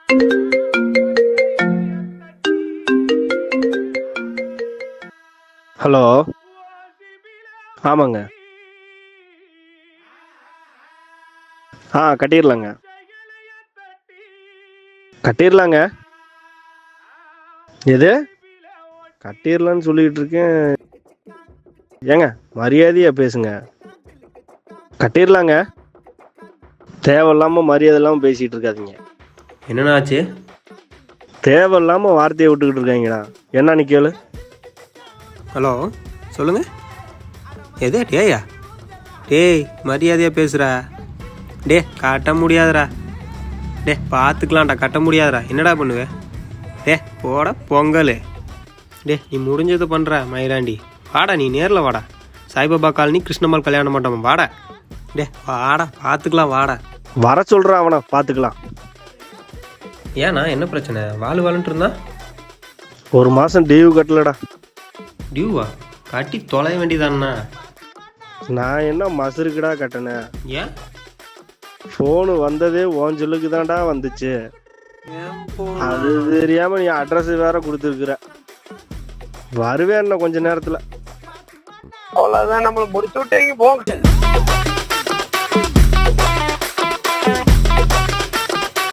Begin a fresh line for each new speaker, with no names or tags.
Hello. ஆமாங்க. கட்டிடலாங்க. கட்டிடலாங்க. எது? கட்டிடலான்னு சொல்லிட்டு இருக்கேன். ஏங்க மரியாதையா பேசுங்க. கட்டிடலாங்க. தேவையில்லாம மரியாதை இல்லாமல் பேசிட்டு இருக்காதீங்க.
என்னண்ணா ஆச்சு?
தேவையில்லாம வார்த்தையை விட்டுக்கிட்டு இருக்காங்கடா. என்னன்னு கேளு.
ஹலோ, சொல்லுங்க. எது டேயா? டேய் மரியாதையாக பேசுகிறா. டே கட்ட முடியாதுடா. டே பார்த்துக்கலாம்டா, கட்ட முடியாதுடா. என்னடா பண்ணுவேன்? டே போட பொங்கல். டே நீ முடிஞ்சது பண்ணுற மயிலாண்டி. வாடா, நீ நேரில் வாடா. சாய்பாபா காலனி கிருஷ்ணம்மாள் கல்யாண மண்டபம் வாடா. டே வாடா, பார்த்துக்கலாம் வாடா.
வர சொல்கிறான், அவனை பார்த்துக்கலாம்.
ஏண்ணா என்ன பிரச்சனை? வாழுன்ட்டு இருந்தா
ஒரு மாதம் டியூ கட்டலடா.
டியூவா? கட்டி தொலைய வேண்டியதாண்ணா.
நான் என்ன மசருக்குடா கட்டினேன்?
ஏன்?
ஃபோனு வந்ததே உன் சொல்லுக்கு தான்டா வந்துச்சு. அது தெரியாம நீ அட்ரஸ் வேற கொடுத்துருக்குற. வருவேன் இன்னும் கொஞ்ச நேரத்துல.
அவ்வளவுதான், நம்மளை முடிச்சு விட்டீங்க போங்க.